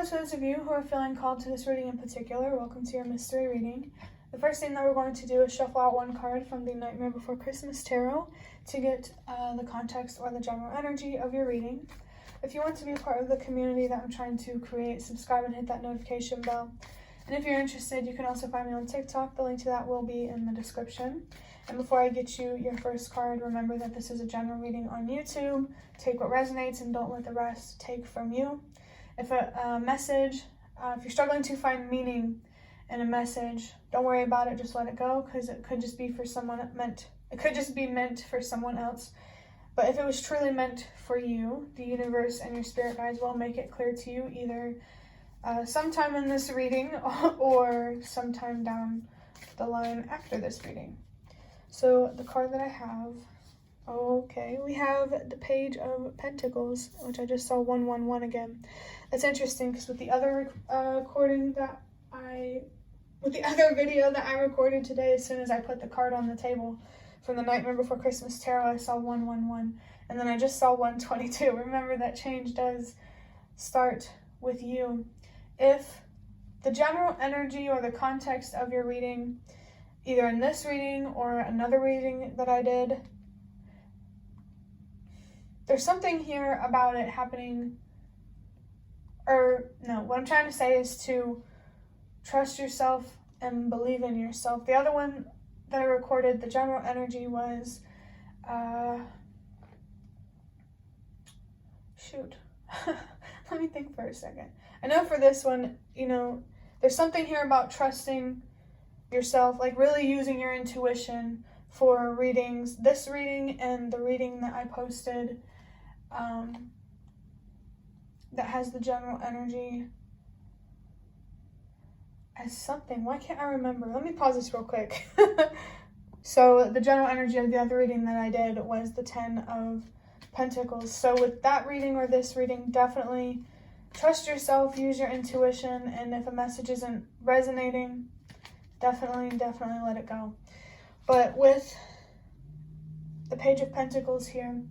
to those of you who are feeling called to this reading in particular, welcome to your mystery reading. The first thing that we're going to do is shuffle out one card from the Nightmare Before Christmas Tarot to get the context or the general energy of your reading. If you want to be a part of the community that I'm trying to create, subscribe and hit that notification bell. And if you're interested, you can also find me on TikTok. The link to that will be in the description. And before I get you your first card, remember that this is a general reading on YouTube. Take what resonates and don't let the rest take from you. If a message, if you're struggling to find meaning in a message, don't worry about it, just let it go, because it could just be for someone it could just be meant for someone else. But if it was truly meant for you, the universe and your spirit guides will make it clear to you either sometime in this reading or sometime down the line after this reading. So the card that I have, okay, we have the Page of Pentacles, which I just saw 111 again. That's interesting because with the other video that I recorded today, as soon as I put the card on the table from the Nightmare Before Christmas Tarot, I saw 111, and then I just saw 122. Remember that change does start with you. If the general energy or the context of your reading, either in this reading or another reading that I did, there's something here about it happening, or no, what I'm trying to say is to trust yourself and believe in yourself. The other one that I recorded, the general energy was, let me think for a second. I know for this one, there's something here about trusting yourself, like really using your intuition for readings. This reading and the reading that I posted that has the general energy as something. Why can't I remember? Let me pause this real quick. So the general energy of the other reading that I did was the 10 of Pentacles. So with that reading or this reading, definitely trust yourself, use your intuition, and if a message isn't resonating, definitely let it go. But with the Page of Pentacles here,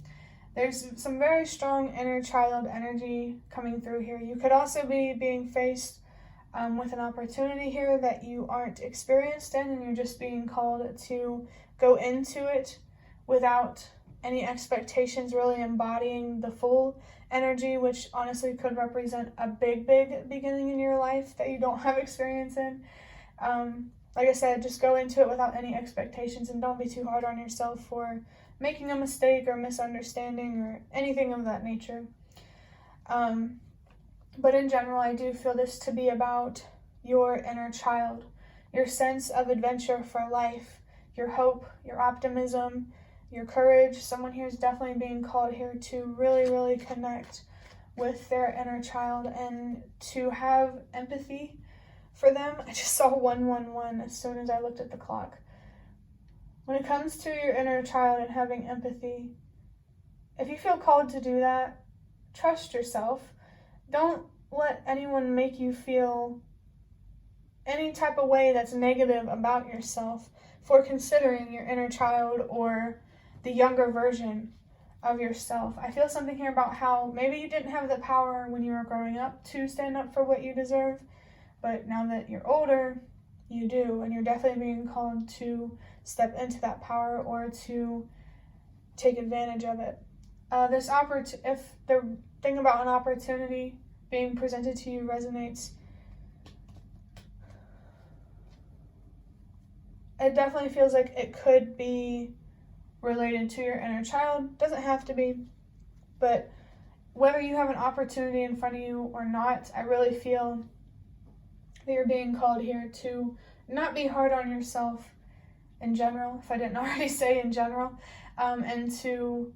there's some very strong inner child energy coming through here. You could also be being faced with an opportunity here that you aren't experienced in, and you're just being called to go into it without any expectations, really embodying the full energy, which honestly could represent a big beginning in your life that you don't have experience in. Like I said, just go into it without any expectations and don't be too hard on yourself for making a mistake or misunderstanding or anything of that nature. But in general, I do feel this to be about your inner child, your sense of adventure for life, your hope, your optimism, your courage. Someone here is definitely being called here to really connect with their inner child and to have empathy for them. I just saw 111 as soon as I looked at the clock. When it comes to your inner child and having empathy, if you feel called to do that, trust yourself. Don't let anyone make you feel any type of way that's negative about yourself for considering your inner child or the younger version of yourself. I feel something here about how maybe you didn't have the power when you were growing up to stand up for what you deserve, but now that you're older, you do, and you're definitely being called to step into that power or to take advantage of it. If the thing about an opportunity being presented to you resonates, it definitely feels like it could be related to your inner child. Doesn't have to be, but whether you have an opportunity in front of you or not, I really feel that you're being called here to not be hard on yourself in general, if I didn't already say in general, and to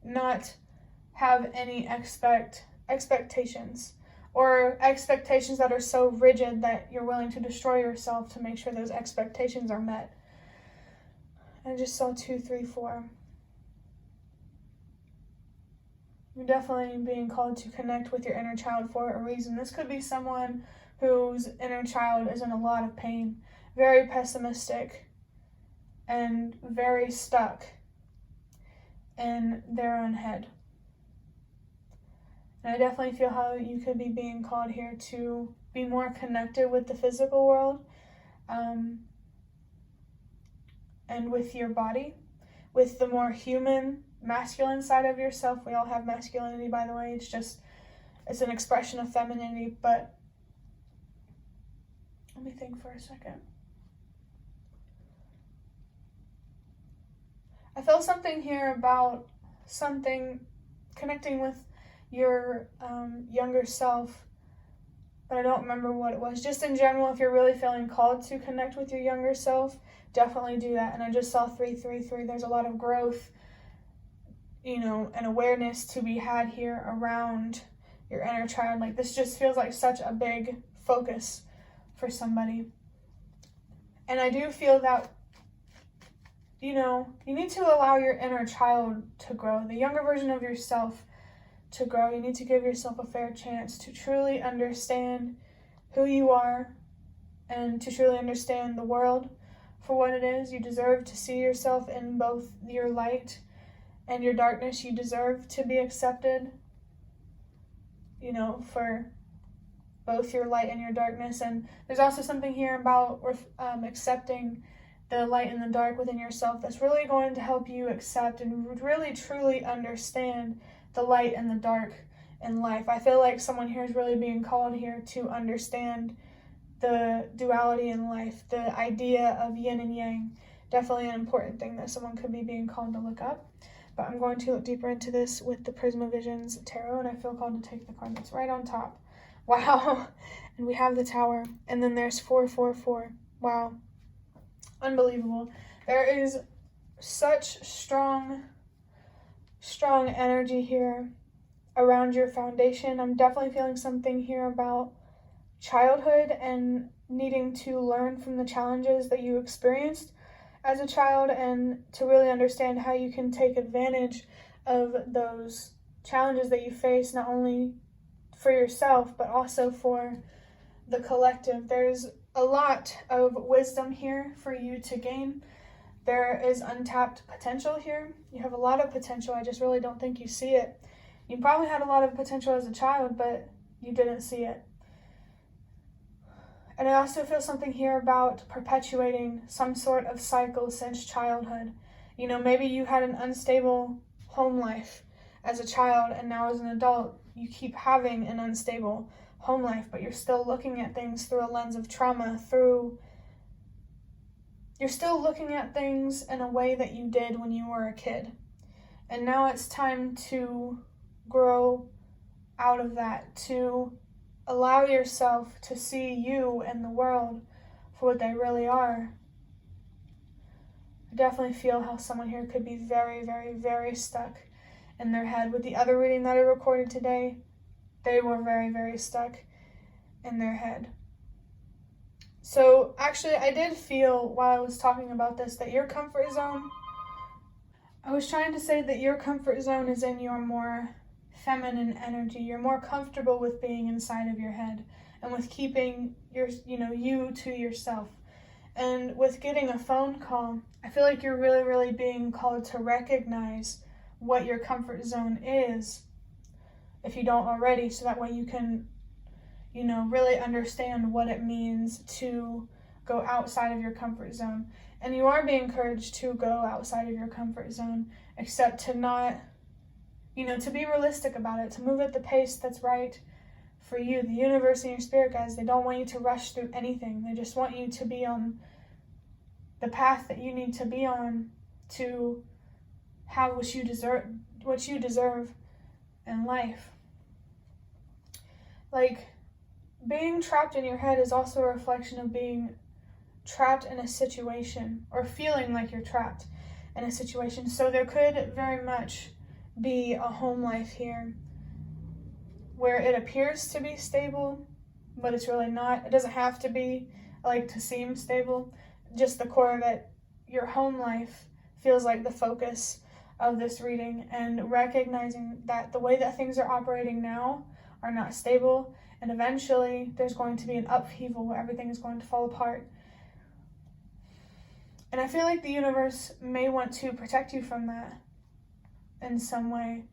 not have any expectations or expectations that are so rigid that you're willing to destroy yourself to make sure those expectations are met. I just saw 2, 3, 4. You're definitely being called to connect with your inner child for a reason. This could be someone whose inner child is in a lot of pain, very pessimistic, and very stuck in their own head. And I definitely feel how you could be being called here to be more connected with the physical world, and with your body, with the more human, masculine side of yourself. We all have masculinity, by the way. It's an expression of femininity, but let me think for a second. I feel something here about something connecting with your younger self, but I don't remember what it was. Just in general, if you're really feeling called to connect with your younger self, definitely do that. And I just saw 333. There's a lot of growth, and awareness to be had here around your inner child. Like, this just feels like such a big focus for somebody. And I do feel that, you need to allow your inner child to grow, the younger version of yourself to grow. You need to give yourself a fair chance to truly understand who you are and to truly understand the world for what it is. You deserve to see yourself in both your light and your darkness. You deserve to be accepted, for both your light and your darkness. And there's also something here about accepting the light and the dark within yourself that's really going to help you accept and really truly understand the light and the dark in life. I feel like someone here is really being called here to understand the duality in life, the idea of yin and yang. Definitely an important thing that someone could be being called to look up. But I'm going to look deeper into this with the Prisma Visions Tarot, and I feel called to take the card that's right on top. Wow. And we have the Tower, and then there's 444. Wow. Unbelievable. There is such strong energy here around your foundation. I'm definitely feeling something here about childhood and needing to learn from the challenges that you experienced as a child, and to really understand how you can take advantage of those challenges that you face, not only for yourself but also for the collective. There's a lot of wisdom here for you to gain. There is untapped potential here. You have a lot of potential. I just really don't think you see it. You probably had a lot of potential as a child, but you didn't see it. And I also feel something here about perpetuating some sort of cycle since childhood. Maybe you had an unstable home life as a child, and now as an adult, you keep having an unstable home life, but you're still looking at things through a lens of trauma, you're still looking at things in a way that you did when you were a kid. And now it's time to grow out of that, to allow yourself to see you and the world for what they really are. I definitely feel how someone here could be very, very, very stuck in their head. With the other reading that I recorded today, they were very, very stuck in their head. So actually, I did feel while I was talking about this that your comfort zone, I was trying to say that your comfort zone is in your more feminine energy. You're more comfortable with being inside of your head and with keeping you to yourself. And with getting a phone call, I feel like you're really, really being called to recognize what your comfort zone is, if you don't already, so that way you can, really understand what it means to go outside of your comfort zone. And you are being encouraged to go outside of your comfort zone, except to not, to be realistic about it, to move at the pace that's right for you. The universe and your spirit guides, they don't want you to rush through anything. They just want you to be on the path that you need to be on to have what you deserve in life. Like, being trapped in your head is also a reflection of being trapped in a situation, or feeling like you're trapped in a situation. So there could very much be a home life here where it appears to be stable, but it's really not. It doesn't have to be, to seem stable. Just the core of it, your home life feels like the focus of this reading, and recognizing that the way that things are operating now are not stable, and eventually there's going to be an upheaval where everything is going to fall apart. And I feel like the universe may want to protect you from that in some way.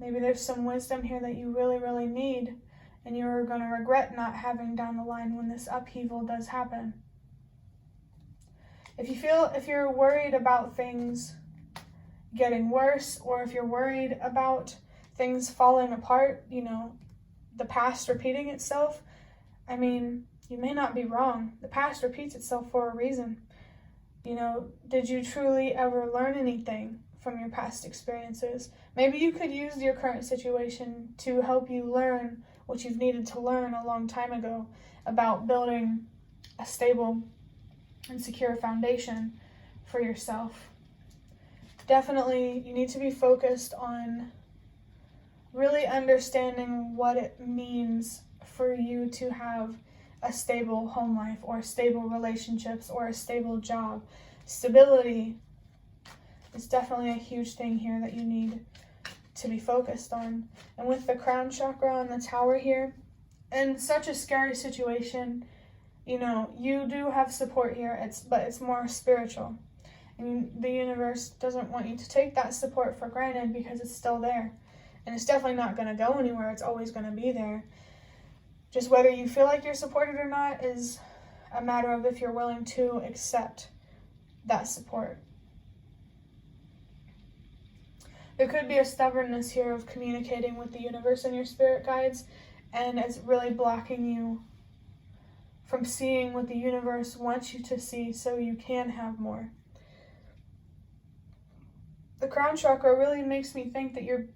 Maybe there's some wisdom here that you really, really need, and you're going to regret not having down the line when this upheaval does happen. If you're worried about things getting worse, or if you're worried about things falling apart, the past repeating itself, you may not be wrong. The past repeats itself for a reason. Did you truly ever learn anything from your past experiences? Maybe you could use your current situation to help you learn what you've needed to learn a long time ago about building a stable and secure foundation for yourself. Definitely, you need to be focused on really understanding what it means for you to have a stable home life, or stable relationships, or a stable job. Stability is definitely a huge thing here that you need to be focused on. And with the crown chakra on the tower here, in such a scary situation, you do have support here, but it's more spiritual. And the universe doesn't want you to take that support for granted, because it's still there. And it's definitely not going to go anywhere. It's always going to be there. Just whether you feel like you're supported or not is a matter of if you're willing to accept that support. There could be a stubbornness here of communicating with the universe and your spirit guides, and it's really blocking you from seeing what the universe wants you to see, so you can have more. The crown chakra really makes me think that you're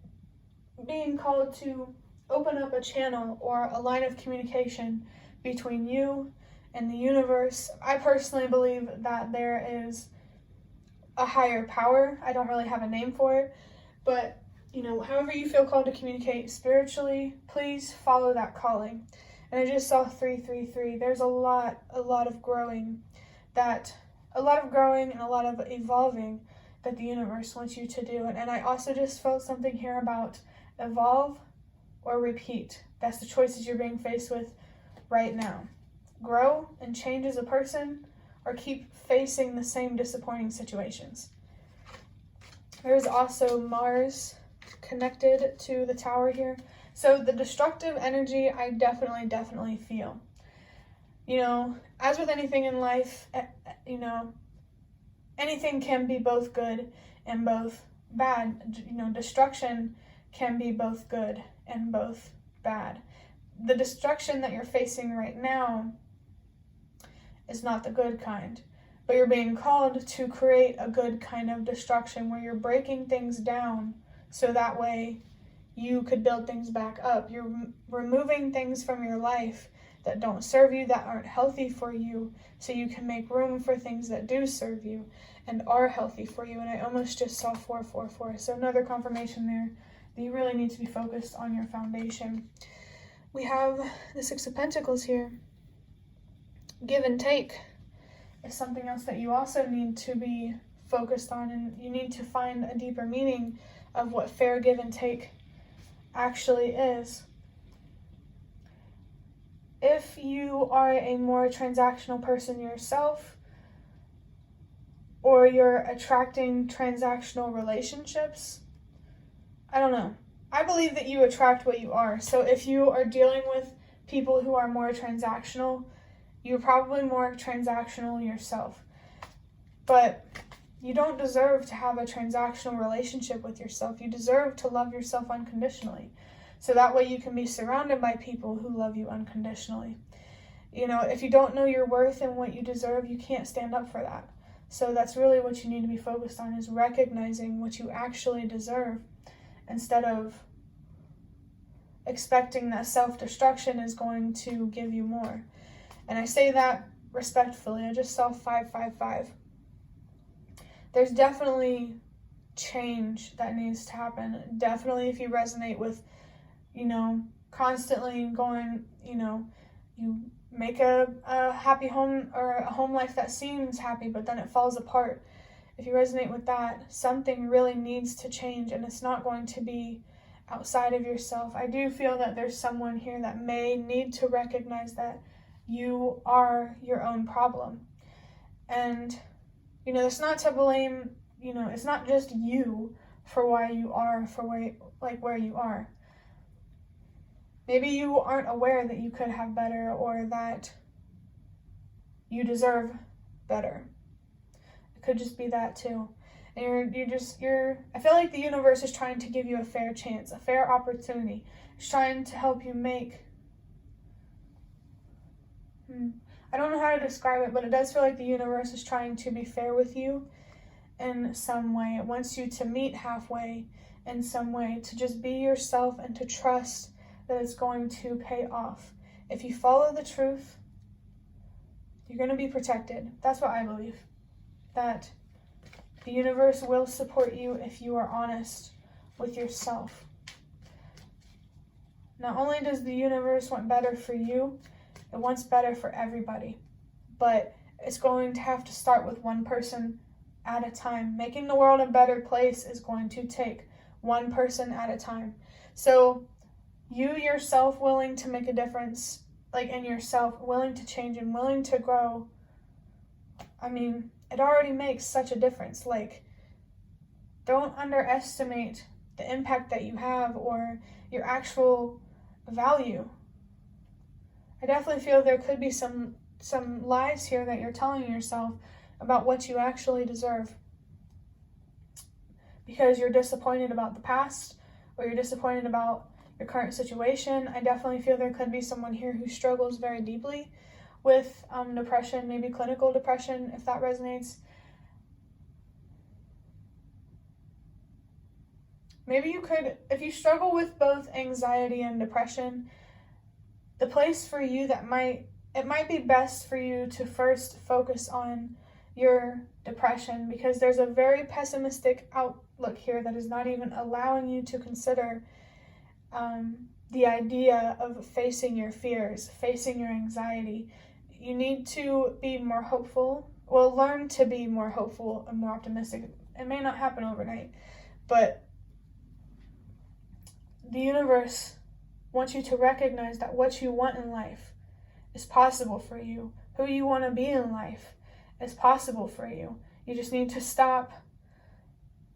being called to open up a channel or a line of communication between you and the universe. I personally believe that there is a higher power. I don't really have a name for it, but however you feel called to communicate spiritually, please follow that calling. And I just saw 333. There's a lot of growing and a lot of evolving that the universe wants you to do. And I also just felt something here about evolve or repeat. That's the choices you're being faced with right now. Grow and change as a person, or keep facing the same disappointing situations. There's also Mars connected to the tower here. So the destructive energy, I definitely feel. As with anything in life, anything can be both good and both bad. Destruction can be both good and both bad. The destruction that you're facing right now is not the good kind, but you're being called to create a good kind of destruction where you're breaking things down so that way you could build things back up. You're removing things from your life that don't serve you, that aren't healthy for you, so you can make room for things that do serve you and are healthy for you. And I almost just saw 444, so another confirmation there that you really need to be focused on your foundation. We have the Six of Pentacles here. Give and take is something else that you also need to be focused on, and you need to find a deeper meaning of what fair give and take actually is. If you are a more transactional person yourself, or you're attracting transactional relationships, I don't know. I believe that you attract what you are. So if you are dealing with people who are more transactional, you're probably more transactional yourself. But you don't deserve to have a transactional relationship with yourself. You deserve to love yourself unconditionally. So that way you can be surrounded by people who love you unconditionally. If you don't know your worth and what you deserve, you can't stand up for that. So that's really what you need to be focused on, is recognizing what you actually deserve, instead of expecting that self-destruction is going to give you more. And I say that respectfully. I just saw 555. There's definitely change that needs to happen. Definitely if you resonate with, constantly going, you make a happy home, or a home life that seems happy, but then it falls apart. If you resonate with that, something really needs to change, and it's not going to be outside of yourself. I do feel that there's someone here that may need to recognize that you are your own problem. And, it's not to blame, it's not just you for why you are where you are. Maybe you aren't aware that you could have better, or that you deserve better. It could just be that too. And I feel like the universe is trying to give you a fair chance, a fair opportunity. It's trying to help you make, I don't know how to describe it, but it does feel like the universe is trying to be fair with you in some way. It wants you to meet halfway in some way, to just be yourself and to trust that it's going to pay off. If you follow the truth, you're going to be protected. That's what I believe. That the universe will support you if you are honest with yourself. Not only does the universe want better for you, it wants better for everybody. But it's going to have to start with one person at a time. Making the world a better place is going to take one person at a time. So you yourself willing to make a difference, in yourself, willing to change and willing to grow, it already makes such a difference. Don't underestimate the impact that you have or your actual value. I definitely feel there could be some lies here that you're telling yourself about what you actually deserve, because you're disappointed about the past, or you're disappointed about your current situation. I definitely feel there could be someone here who struggles very deeply with depression, maybe clinical depression, if that resonates. Maybe you could, if you struggle with both anxiety and depression, the place for you it might be best for you to first focus on your depression, because there's a very pessimistic outlook here that is not even allowing you to consider the idea of facing your fears, facing your anxiety. You need to be more hopeful. Well, learn to be more hopeful and more optimistic. It may not happen overnight, but the universe wants you to recognize that what you want in life is possible for you. Who you want to be in life is possible for you. You just need to stop,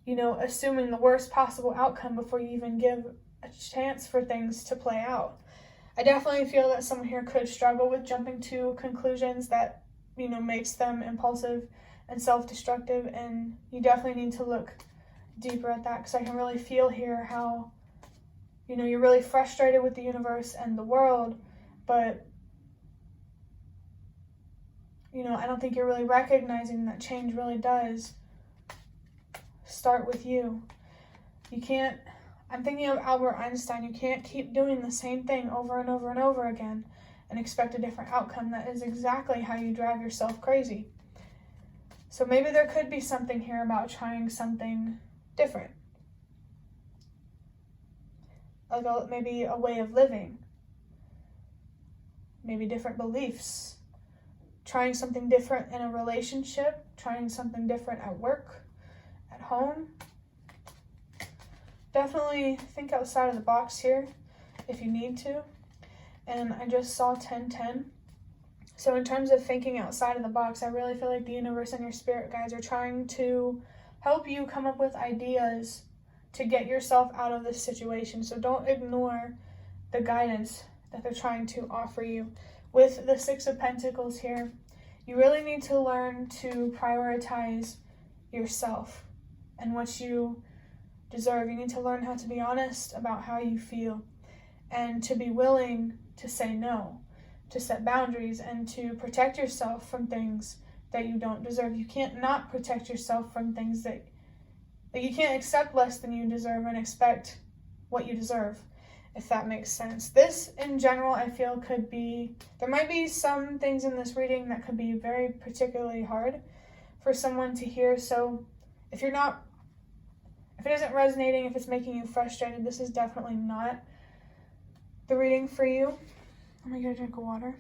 assuming the worst possible outcome before you even give a chance for things to play out. I definitely feel that someone here could struggle with jumping to conclusions that, makes them impulsive and self-destructive, and you definitely need to look deeper at that, because I can really feel here how, you're really frustrated with the universe and the world, but, I don't think you're really recognizing that change really does start with you. I'm thinking of Albert Einstein. You can't keep doing the same thing over and over and over again and expect a different outcome. That is exactly how you drive yourself crazy. So maybe there could be something here about trying something different. Maybe a way of living. Maybe different beliefs. Trying something different in a relationship. Trying something different at work, at home. Definitely think outside of the box here if you need to. And I just saw 1010. So in terms of thinking outside of the box, I really feel like the universe and your spirit guides are trying to help you come up with ideas to get yourself out of this situation. So don't ignore the guidance that they're trying to offer you. With the Six of Pentacles here, you really need to learn to prioritize yourself and what you deserve. You need to learn how to be honest about how you feel and to be willing to say no, to set boundaries, and to protect yourself from things that you don't deserve. You can't not protect yourself from things that you can't accept less than you deserve and expect what you deserve, if that makes sense. This in general, I feel there might be some things in this reading that could be very particularly hard for someone to hear. So if it isn't resonating, if it's making you frustrated, this is definitely not the reading for you. I'm gonna get a drink of water.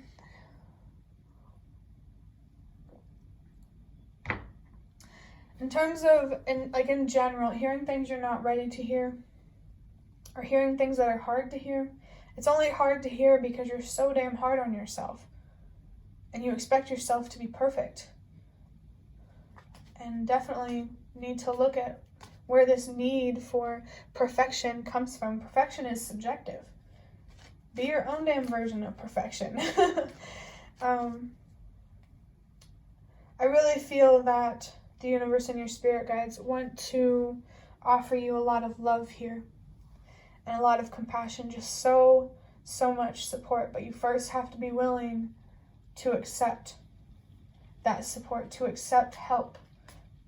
In terms of, in general, hearing things you're not ready to hear, or hearing things that are hard to hear, it's only hard to hear because you're so damn hard on yourself. And you expect yourself to be perfect. And definitely need to look at where this need for perfection comes from. Perfection is subjective. Be your own damn version of perfection. I really feel that the universe and your spirit guides want to offer you a lot of love here and a lot of compassion, just so much support. But you first have to be willing to accept that support, to accept help,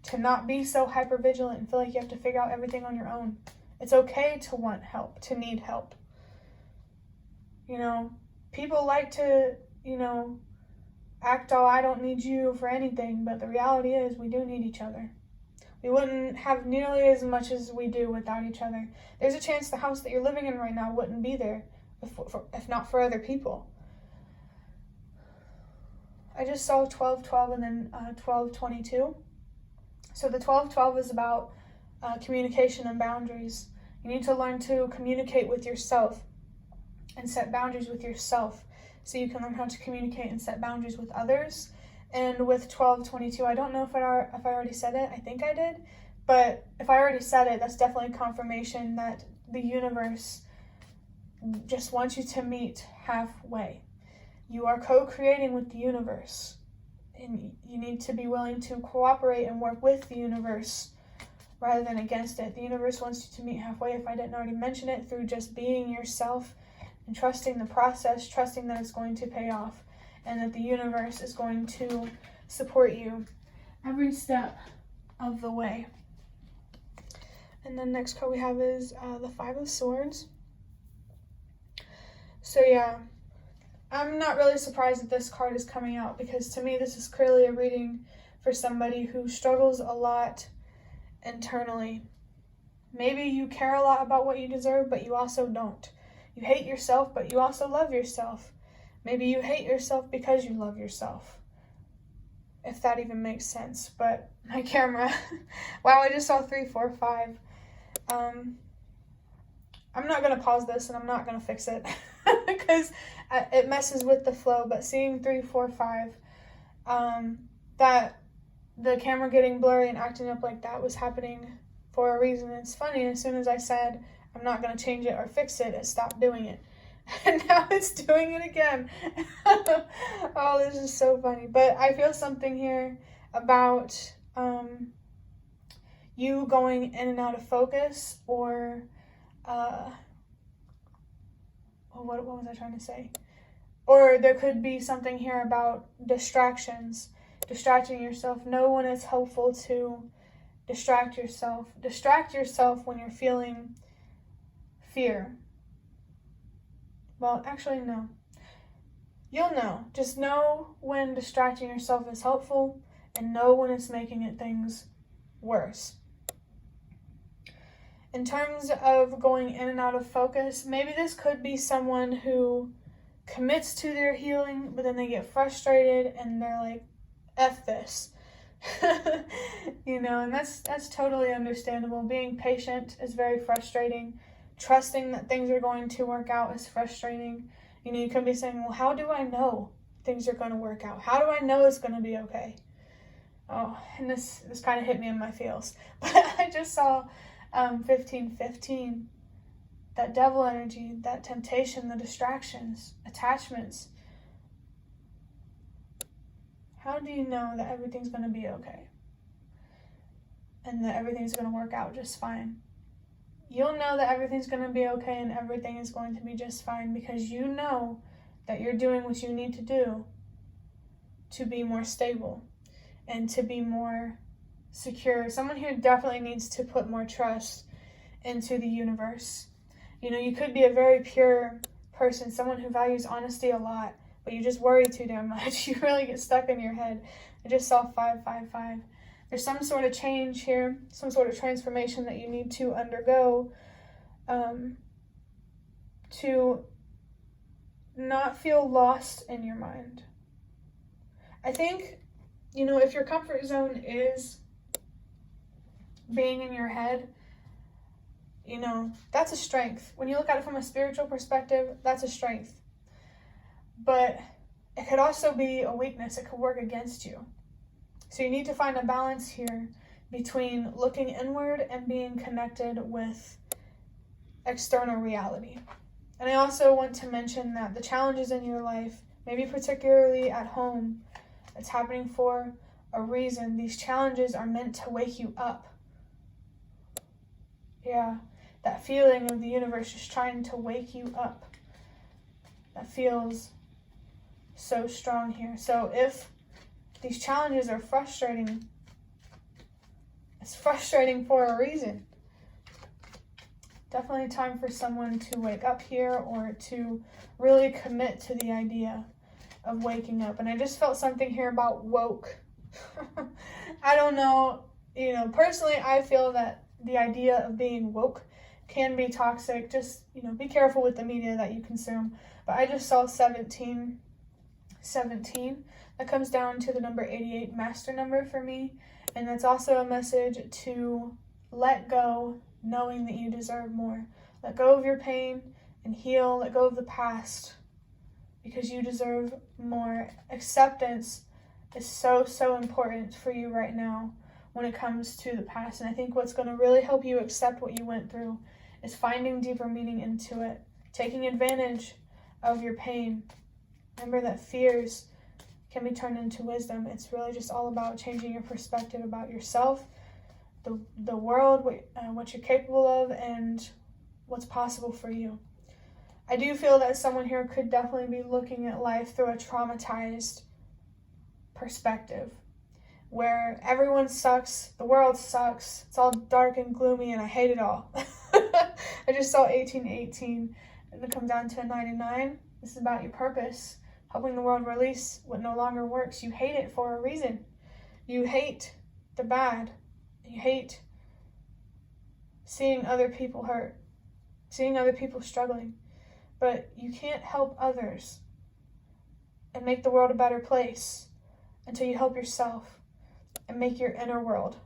to not be so hypervigilant and feel like you have to figure out everything on your own. It's okay to want help, to need help. You know, people like to, act all I don't need you for anything, but the reality is we do need each other. We wouldn't have nearly as much as we do without each other. There's a chance the house that you're living in right now wouldn't be there if not for other people. I just saw 12:12 and then 12:22. So the 12:12 is about communication and boundaries. You need to learn to communicate with yourself and set boundaries with yourself, so you can learn how to communicate and set boundaries with others. And with 12:22, I don't know if I already said it. I think I did. But if I already said it, that's definitely confirmation that the universe just wants you to meet halfway. You are co-creating with the universe. And you need to be willing to cooperate and work with the universe rather than against it. The universe wants you to meet halfway, if I didn't already mention it, through just being yourself and trusting the process, trusting that it's going to pay off and that the universe is going to support you every step of the way. And then next card we have is the Five of Swords. So yeah, I'm not really surprised that this card is coming out, because to me this is clearly a reading for somebody who struggles a lot internally. Maybe you care a lot about what you deserve, but you also don't. You hate yourself, but you also love yourself. Maybe you hate yourself because you love yourself, if that even makes sense. But my camera, wow, I just saw 3, 4, 5. I'm not going to pause this and I'm not going to fix it because it messes with the flow. But seeing 3, 4, 5, that the camera getting blurry and acting up like that was happening for a reason. It's funny, as soon as I said I'm not going to change it or fix it, it stopped doing it. And now it's doing it again. Oh, this is so funny. But I feel something here about you going in and out of focus, or what was I trying to say? Or there could be something here about distractions, distracting yourself. Know when it's helpful to distract yourself. Distract yourself when you're feeling fear. Well, actually, no. You'll know. Just know when distracting yourself is helpful, and know when it's making things worse. In terms of going in and out of focus, maybe this could be someone who commits to their healing, but then they get frustrated and they're like, F this. And that's totally understandable. Being patient is very frustrating. Trusting that things are going to work out is frustrating. You could be saying, well, how do I know things are going to work out? How do I know it's going to be okay? Oh, and this kind of hit me in my feels. But I just saw 15:15, that devil energy, that temptation, the distractions, attachments. How do you know that everything's going to be okay? And that everything's going to work out just fine? You'll know that everything's going to be okay and everything is going to be just fine because you know that you're doing what you need to do to be more stable and to be more secure. Someone here definitely needs to put more trust into the universe. You could be a very pure person, someone who values honesty a lot, but you just worry too damn much. You really get stuck in your head. I just saw 5, 5, 5. There's some sort of change here, some sort of transformation that you need to undergo to not feel lost in your mind. I think, if your comfort zone is being in your head, that's a strength. When you look at it from a spiritual perspective, that's a strength. But it could also be a weakness. It could work against you. So you need to find a balance here between looking inward and being connected with external reality. And I also want to mention that the challenges in your life, maybe particularly at home, it's happening for a reason. These challenges are meant to wake you up. Yeah, that feeling of the universe just trying to wake you up. That feels so strong here. So if these challenges are frustrating, it's frustrating for a reason. Definitely time for someone to wake up here, or to really commit to the idea of waking up. And I just felt something here about woke. I don't know, personally I feel that the idea of being woke can be toxic. Just, be careful with the media that you consume. But I just saw 17. That comes down to the number 88, master number for me. And that's also a message to let go, knowing that you deserve more. Let go of your pain and heal. Let go of the past, because you deserve more. Acceptance is so, so important for you right now when it comes to the past. And I think what's going to really help you accept what you went through is finding deeper meaning into it, taking advantage of your pain. Remember that fears can be turned into wisdom. It's really just all about changing your perspective about yourself, the world, what you're capable of, and what's possible for you. I do feel that someone here could definitely be looking at life through a traumatized perspective, where everyone sucks, the world sucks, it's all dark and gloomy, and I hate it all. I just saw 1818, and it comes down to a 99. This is about your purpose, helping the world release what no longer works. You hate it for a reason. You hate the bad. You hate seeing other people hurt, seeing other people struggling. But you can't help others and make the world a better place until you help yourself and make your inner world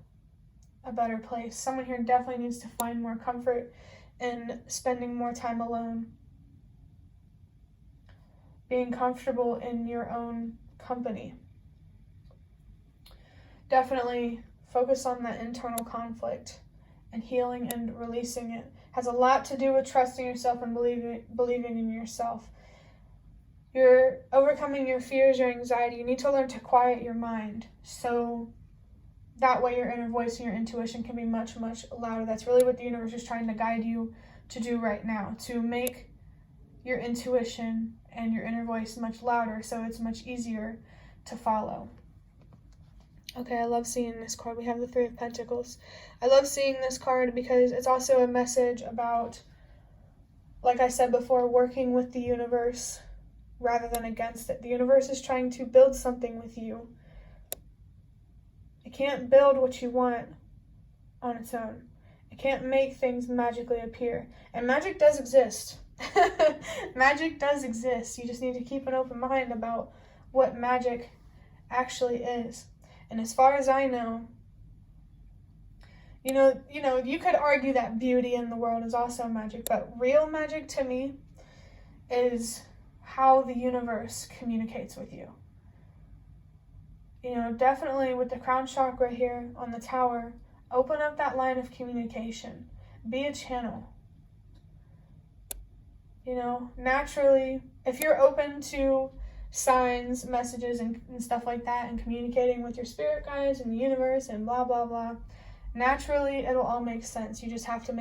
a better place. Someone here definitely needs to find more comfort in spending more time alone, being comfortable in your own company. Definitely focus on that internal conflict, and healing and releasing it has a lot to do with trusting yourself and believing in yourself. You're overcoming your fears, your anxiety. You need to learn to quiet your mind, so that way your inner voice and your intuition can be much, much louder. That's really what the universe is trying to guide you to do right now, to make your intuition and your inner voice much louder, so it's much easier to follow. Okay, I love seeing this card. We have the Three of Pentacles. I love seeing this card because it's also a message about, like I said before, working with the universe rather than against it. The universe is trying to build something with you. It can't build what you want on its own. It can't make things magically appear. And magic does exist. Magic does exist. You just need to keep an open mind about what magic actually is. And as far as I know, you could argue that beauty in the world is also magic, but real magic to me is how the universe communicates with you. Definitely with the crown chakra here on the tower, open up that line of communication. Be a channel. Naturally, if you're open to signs, messages, and stuff like that, and communicating with your spirit guides and the universe and blah, blah, blah, naturally, it'll all make sense. You just have to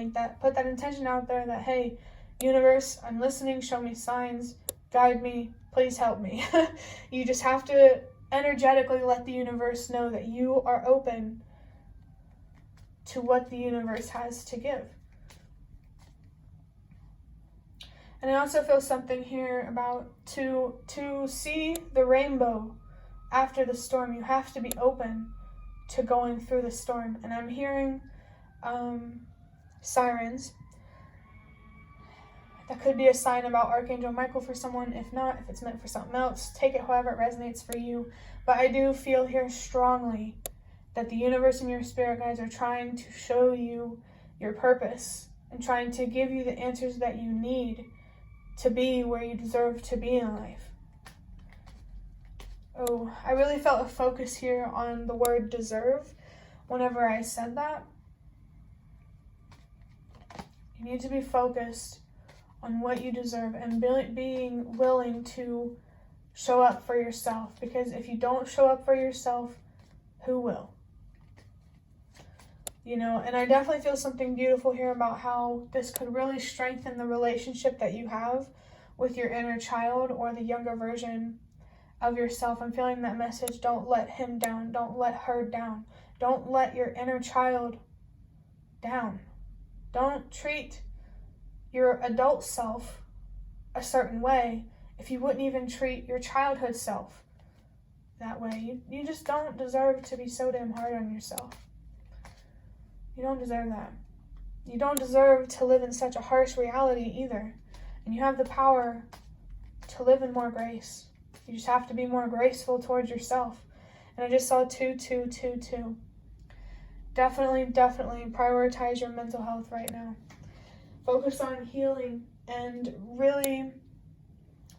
put that intention out there that, hey, universe, I'm listening, show me signs, guide me, please help me. You just have to energetically let the universe know that you are open to what the universe has to give. And I also feel something here about to see the rainbow after the storm, you have to be open to going through the storm. And I'm hearing sirens. That could be a sign about Archangel Michael for someone. If not, if it's meant for something else, take it however it resonates for you. But I do feel here strongly that the universe and your spirit guides are trying to show you your purpose and trying to give you the answers that you need to be where you deserve to be in life. Oh, I really felt a focus here on the word deserve, whenever I said that. You need to be focused on what you deserve and being willing to show up for yourself, because if you don't show up for yourself, who will? And I definitely feel something beautiful here about how this could really strengthen the relationship that you have with your inner child or the younger version of yourself. I'm feeling that message. Don't let him down. Don't let her down. Don't let your inner child down. Don't treat your adult self a certain way if you wouldn't even treat your childhood self that way. You just don't deserve to be so damn hard on yourself. You don't deserve that. You don't deserve to live in such a harsh reality either. And you have the power to live in more grace. You just have to be more graceful towards yourself. And I just saw 2, 2, 2, 2. Definitely prioritize your mental health right now. Focus on healing and really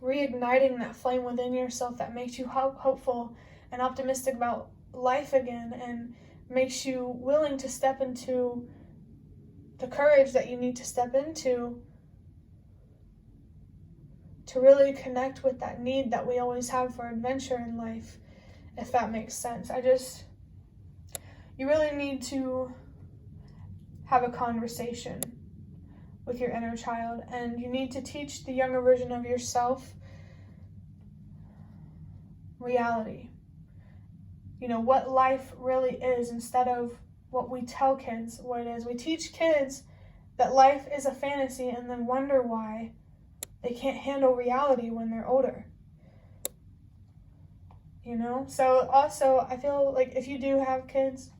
reigniting that flame within yourself that makes you hopeful and optimistic about life again, and makes you willing to step into the courage that you need to step into to really connect with that need that we always have for adventure in life, if that makes sense. You really need to have a conversation with your inner child, and you need to teach the younger version of yourself reality. What life really is, instead of what we tell kids what it is. We teach kids that life is a fantasy and then wonder why they can't handle reality when they're older. So also, I feel like if you do have kids,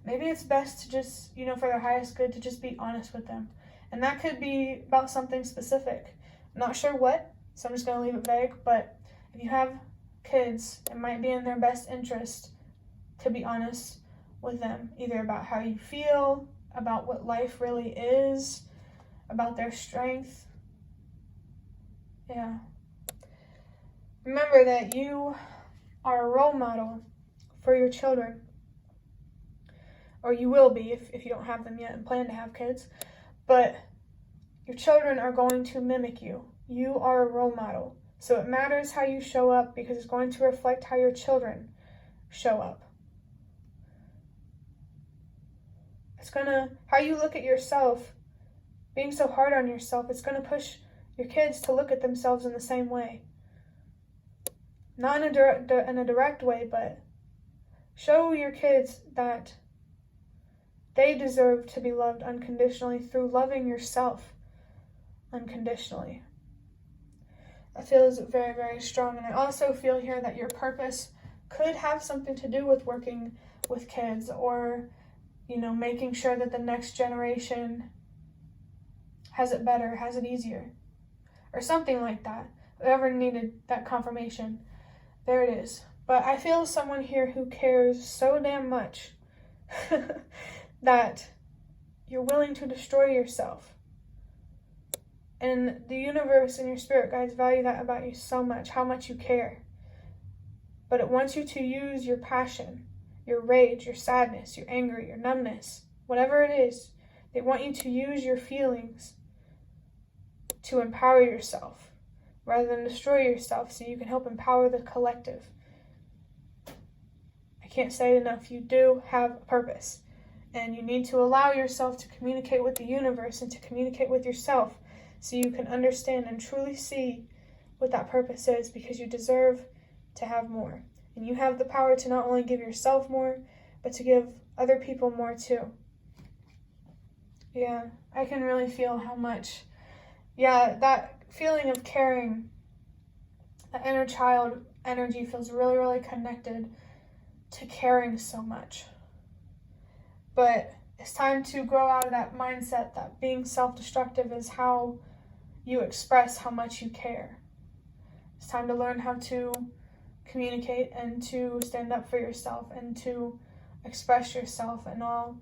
maybe it's best to just, for their highest good, to just be honest with them. And that could be about something specific. I'm not sure what, so I'm just going to leave it vague. But if you have kids, it might be in their best interest to be honest with them, either about how you feel, about what life really is, about their strength. Yeah. Remember that you are a role model for your children. Or you will be if you don't have them yet and plan to have kids. But your children are going to mimic you. You are a role model. So it matters how you show up, because it's going to reflect how your children show up. How you look at yourself, being so hard on yourself, it's going to push your kids to look at themselves in the same way. Not in a direct way, but show your kids that they deserve to be loved unconditionally through loving yourself unconditionally. That feels very, very strong. And I also feel here that your purpose could have something to do with working with kids, or making sure that the next generation has it better, has it easier, or something like that. Whoever needed that confirmation, there it is. But I feel someone here who cares so damn much that you're willing to destroy yourself. And the universe and your spirit guides value that about you so much, how much you care. But it wants you to use your passion, your rage, your sadness, your anger, your numbness, whatever it is. They want you to use your feelings to empower yourself rather than destroy yourself, so you can help empower the collective. I can't say it enough. You do have a purpose, and you need to allow yourself to communicate with the universe and to communicate with yourself, so you can understand and truly see what that purpose is, because you deserve to have more. And you have the power to not only give yourself more, but to give other people more too. Yeah, I can really feel how much, that feeling of caring, that inner child energy feels really, really connected to caring so much. But it's time to grow out of that mindset that being self-destructive is how you express how much you care. It's time to learn how to communicate and to stand up for yourself and to express yourself and all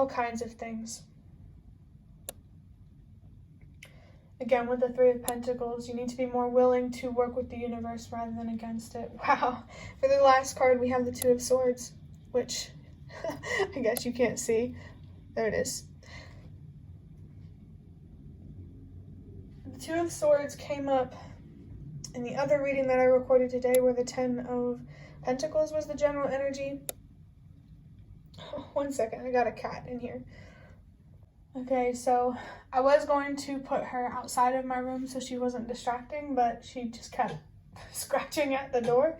kinds of things. Again, with the Three of Pentacles, you need to be more willing to work with the universe rather than against it. Wow. For the last card, we have the Two of Swords, which I guess you can't see. There it is. The Two of Swords came up in the other reading that I recorded today, where the Ten of Pentacles was the general energy. One second, I got a cat in here. Okay, so I was going to put her outside of my room so she wasn't distracting, but she just kept scratching at the door.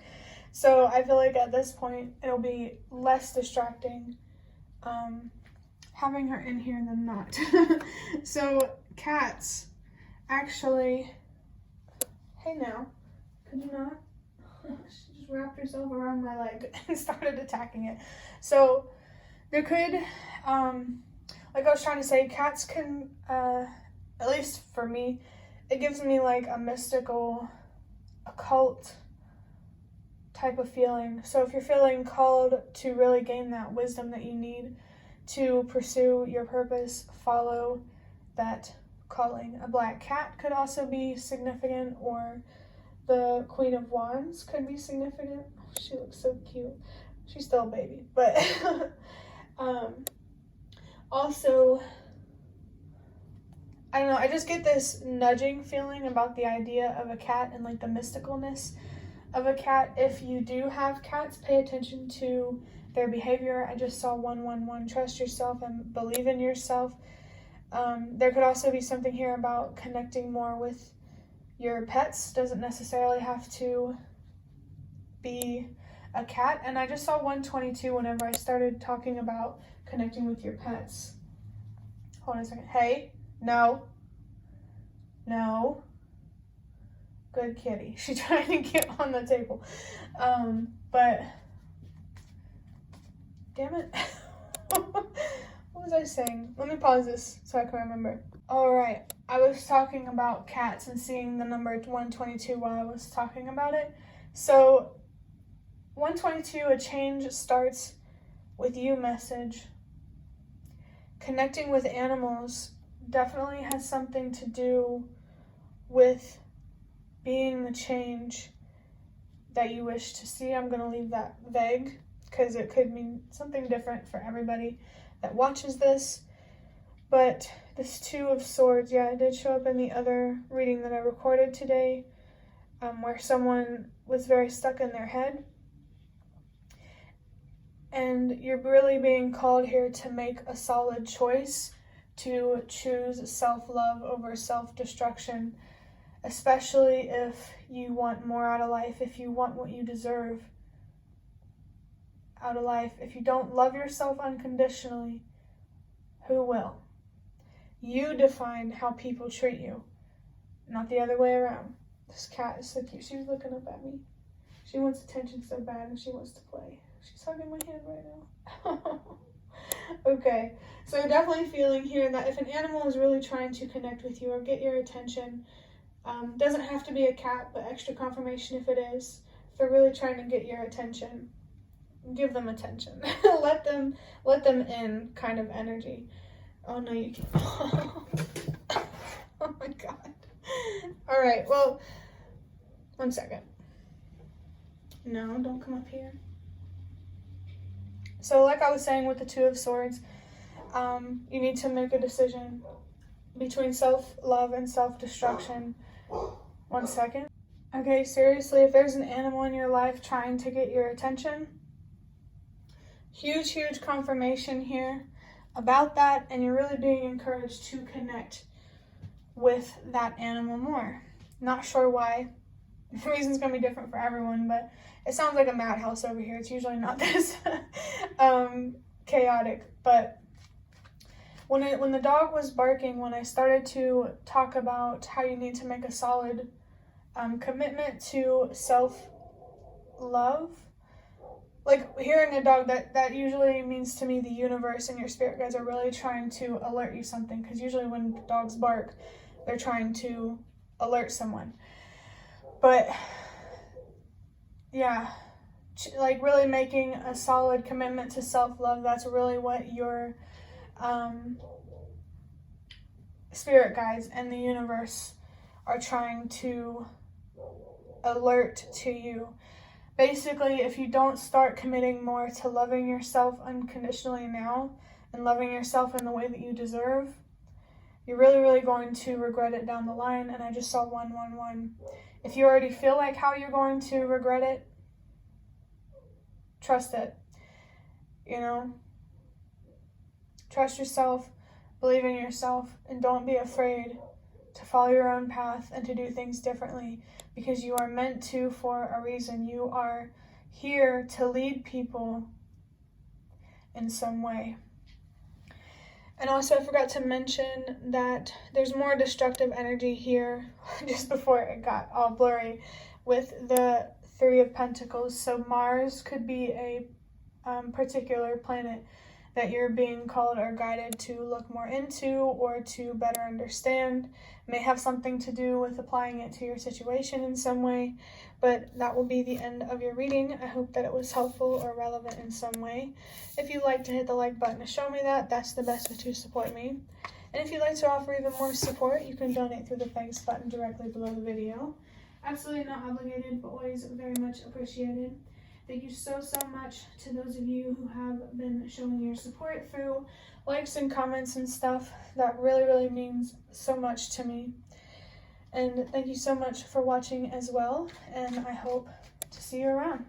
So I feel like at this point it'll be less distracting having her in here than not. So cats, actually, hey now, could you not? She just wrapped herself around my leg and started attacking it. So there could, like I was trying to say, cats can, at least for me, it gives me like a mystical, occult type of feeling. So if you're feeling called to really gain that wisdom that you need to pursue your purpose, follow that calling. A black cat could also be significant, or the Queen of Wands could be significant. Oh, she looks so cute. She's still a baby, but also, I don't know, I just get this nudging feeling about the idea of a cat and like the mysticalness of a cat. If you do have cats, pay attention to their behavior. I just saw 111, trust yourself and believe in yourself. There could also be something here about connecting more with your pets. Doesn't necessarily have to be a cat. And I just saw 122 whenever I started talking about connecting with your pets. Hold on a second. Hey, no. Good kitty. She's trying to get on the table. But damn it. What was I saying? Let me pause this so I can remember. Alright, I was talking about cats and seeing the number 122 while I was talking about it. So 122, a change starts with you message. Connecting with animals definitely has something to do with being the change that you wish to see. I'm going to leave that vague because it could mean something different for everybody that watches this. But this Two of Swords, yeah, it did show up in the other reading that I recorded today, where someone was very stuck in their head. And you're really being called here to make a solid choice, to choose self-love over self-destruction, especially if you want more out of life, if you want what you deserve out of life. If you don't love yourself unconditionally, who will? You define how people treat you, not the other way around. This cat is so cute. She's looking up at me. She wants attention so bad and she wants to play. She's hugging my hand right now. Okay, so definitely feeling here that if an animal is really trying to connect with you or get your attention, doesn't have to be a cat, but extra confirmation if it is. If they're really trying to get your attention, give them attention. let them in kind of energy. Oh no, you can't. Oh my god. All right, well, 1 second. No, don't come up here. So like I was saying with the Two of Swords, you need to make a decision between self-love and self-destruction. 1 second. Okay, seriously, if there's an animal in your life trying to get your attention, huge confirmation here about that, and you're really being encouraged to connect with that animal more. Not sure why. The reason's gonna be different for everyone, but it sounds like a madhouse over here. It's usually not this chaotic. But when the dog was barking, when I started to talk about how you need to make a solid commitment to self-love, like hearing a dog, that usually means to me the universe and your spirit guides are really trying to alert you something, because usually when dogs bark, they're trying to alert someone. But yeah, like really making a solid commitment to self-love, that's really what your spirit guides and the universe are trying to alert to you. Basically, if you don't start committing more to loving yourself unconditionally now and loving yourself in the way that you deserve, you're really, really going to regret it down the line. And I just saw 111. If you already feel like how you're going to regret it, trust it. You know, trust yourself, believe in yourself, and don't be afraid to follow your own path and to do things differently, because you are meant to for a reason. You are here to lead people in some way. And also, I forgot to mention that there's more destructive energy here just before it got all blurry with the Three of Pentacles. So Mars could be a particular planet that you're being called or guided to look more into or to better understand. It may have something to do with applying it to your situation in some way, but that will be the end of your reading. I hope that it was helpful or relevant in some way. If you'd like to hit the like button to show me that, that's the best way to support me. And if you'd like to offer even more support, you can donate through the thanks button directly below the video. Absolutely not obligated, but always very much appreciated. Thank you so much to those of you who have been showing your support through likes and comments and stuff. That really, really means so much to me. And thank you so much for watching as well, and I hope to see you around.